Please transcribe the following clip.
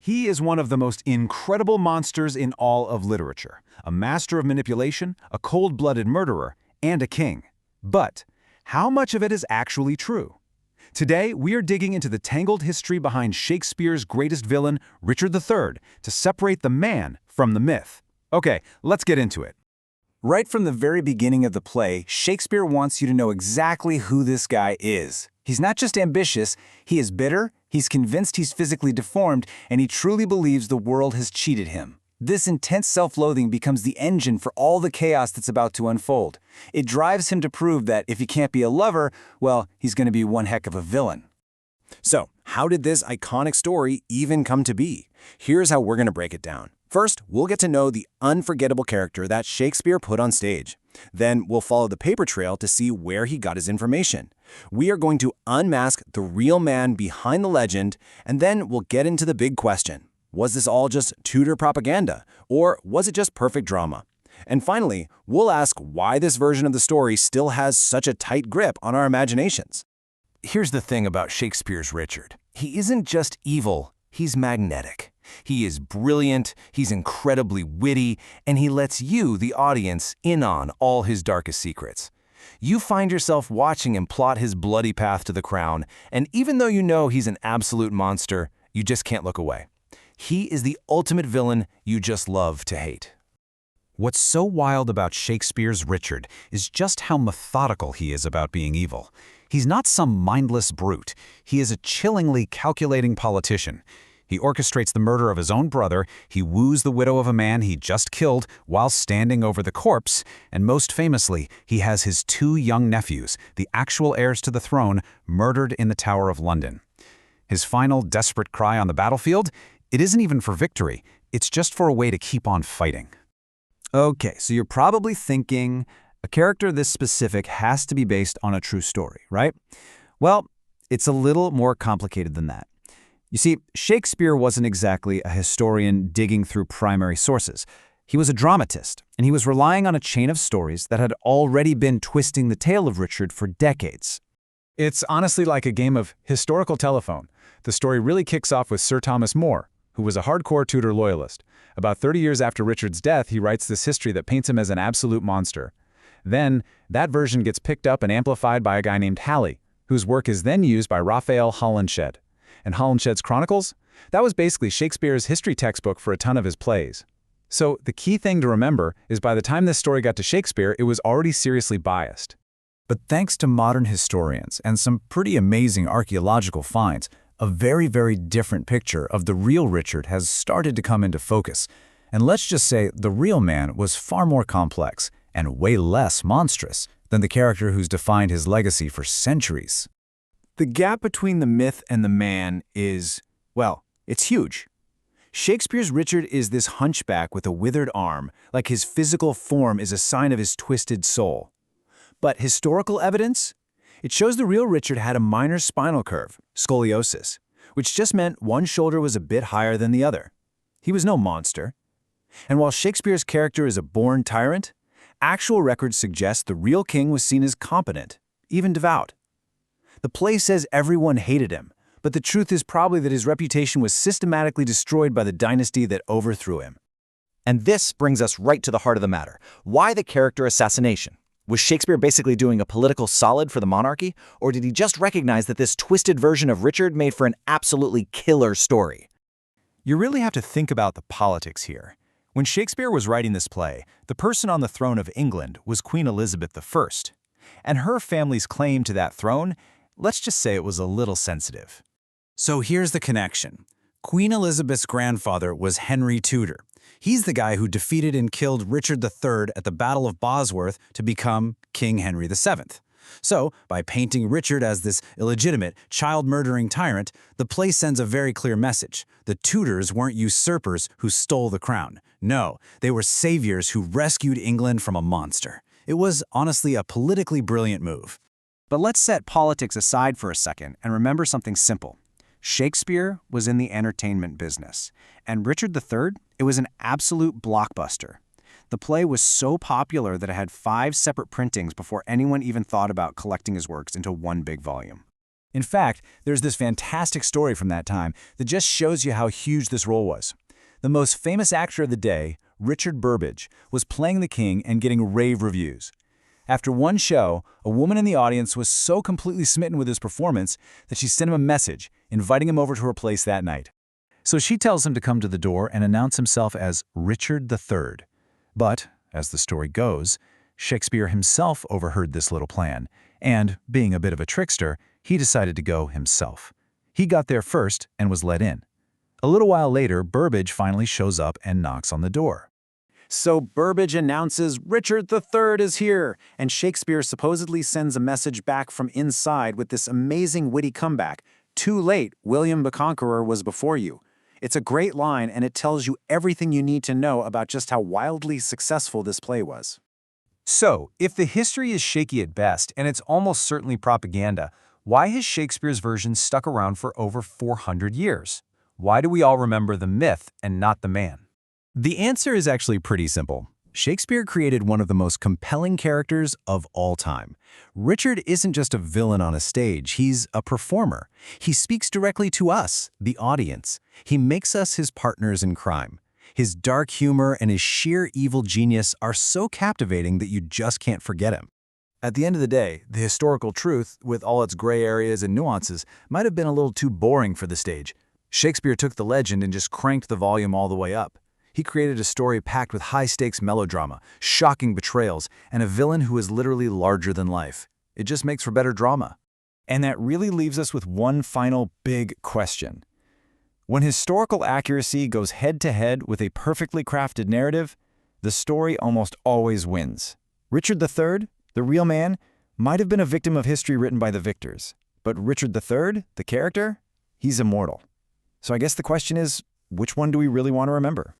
He is one of the most incredible monsters in all of literature, a master of manipulation, a cold-blooded murderer, and a king. But how much of it is actually true? Today, we are digging into the tangled history behind Shakespeare's greatest villain, Richard III, to separate the man from the myth. Okay, let's get into it. Right from the very beginning of the play, Shakespeare wants you to know exactly who this guy is. He's not just ambitious, he is bitter, he's convinced he's physically deformed, and he truly believes the world has cheated him. This intense self-loathing becomes the engine for all the chaos that's about to unfold. It drives him to prove that if he can't be a lover, well, he's going to be one heck of a villain. So, how did this iconic story even come to be? Here's how we're going to break it down. First, we'll get to know the unforgettable character that Shakespeare put on stage. Then, we'll follow the paper trail to see where he got his information. We are going to unmask the real man behind the legend, and then we'll get into the big question. Was this all just Tudor propaganda, or was it just perfect drama? And finally, we'll ask why this version of the story still has such a tight grip on our imaginations. Here's the thing about Shakespeare's Richard. He isn't just evil, he's magnetic. He is brilliant, he's incredibly witty, and he lets you, the audience, in on all his darkest secrets. You find yourself watching him plot his bloody path to the crown, and even though you know he's an absolute monster, you just can't look away. He is the ultimate villain you just love to hate. What's so wild about Shakespeare's Richard is just how methodical he is about being evil. He's not some mindless brute. He is a chillingly calculating politician. He orchestrates the murder of his own brother, he woos the widow of a man he just killed while standing over the corpse, and most famously, he has his 2 young nephews, the actual heirs to the throne, murdered in the Tower of London. His final desperate cry on the battlefield? It isn't even for victory, it's just for a way to keep on fighting. Okay, so you're probably thinking, a character this specific has to be based on a true story, right? Well, it's a little more complicated than that. You see, Shakespeare wasn't exactly a historian digging through primary sources. He was a dramatist, and he was relying on a chain of stories that had already been twisting the tale of Richard for decades. It's honestly like a game of historical telephone. The story really kicks off with Sir Thomas More, who was a hardcore Tudor loyalist. About 30 years after Richard's death, he writes this history that paints him as an absolute monster. Then, that version gets picked up and amplified by a guy named Halley, whose work is then used by Raphael Holinshed. And Holinshed's Chronicles? That was basically Shakespeare's history textbook for a ton of his plays. So, the key thing to remember is by the time this story got to Shakespeare, it was already seriously biased. But thanks to modern historians and some pretty amazing archaeological finds, a very, very different picture of the real Richard has started to come into focus. And let's just say the real man was far more complex and way less monstrous than the character who's defined his legacy for centuries. The gap between the myth and the man is, well, it's huge. Shakespeare's Richard is this hunchback with a withered arm, like his physical form is a sign of his twisted soul. But historical evidence? It shows the real Richard had a minor spinal curve, scoliosis, which just meant one shoulder was a bit higher than the other. He was no monster. And while Shakespeare's character is a born tyrant, actual records suggest the real king was seen as competent, even devout. The play says everyone hated him, but the truth is probably that his reputation was systematically destroyed by the dynasty that overthrew him. And this brings us right to the heart of the matter. Why the character assassination? Was Shakespeare basically doing a political solid for the monarchy, or did he just recognize that this twisted version of Richard made for an absolutely killer story? You really have to think about the politics here. When Shakespeare was writing this play, the person on the throne of England was Queen Elizabeth I. And her family's claim to that throne, let's just say it was a little sensitive. So here's the connection. Queen Elizabeth's grandfather was Henry Tudor. He's the guy who defeated and killed Richard III at the Battle of Bosworth to become King Henry VII. So, by painting Richard as this illegitimate, child-murdering tyrant, the play sends a very clear message. The Tudors weren't usurpers who stole the crown. No, they were saviors who rescued England from a monster. It was, honestly, a politically brilliant move. But let's set politics aside for a second and remember something simple. Shakespeare was in the entertainment business, and Richard III, it was an absolute blockbuster. The play was so popular that it had 5 separate printings before anyone even thought about collecting his works into one big volume. In fact, there's this fantastic story from that time that just shows you how huge this role was. The most famous actor of the day, Richard Burbage, was playing the king and getting rave reviews. After one show, a woman in the audience was so completely smitten with his performance that she sent him a message, inviting him over to her place that night. So she tells him to come to the door and announce himself as Richard III. But, as the story goes, Shakespeare himself overheard this little plan, and, being a bit of a trickster, he decided to go himself. He got there first and was let in. A little while later, Burbage finally shows up and knocks on the door. So Burbage announces Richard III is here, and Shakespeare supposedly sends a message back from inside with this amazing witty comeback. Too late, William the Conqueror was before you. It's a great line, and it tells you everything you need to know about just how wildly successful this play was. So, if the history is shaky at best, and it's almost certainly propaganda, why has Shakespeare's version stuck around for over 400 years? Why do we all remember the myth and not the man? The answer is actually pretty simple. Shakespeare created one of the most compelling characters of all time. Richard isn't just a villain on a stage, he's a performer. He speaks directly to us, the audience. He makes us his partners in crime. His dark humor and his sheer evil genius are so captivating that you just can't forget him. At the end of the day, the historical truth, with all its gray areas and nuances, might have been a little too boring for the stage. Shakespeare took the legend and just cranked the volume all the way up. He created a story packed with high-stakes melodrama, shocking betrayals, and a villain who is literally larger than life. It just makes for better drama. And that really leaves us with one final big question. When historical accuracy goes head-to-head with a perfectly crafted narrative, the story almost always wins. Richard III, the real man, might have been a victim of history written by the victors. But Richard III, the character, he's immortal. So I guess the question is, which one do we really want to remember?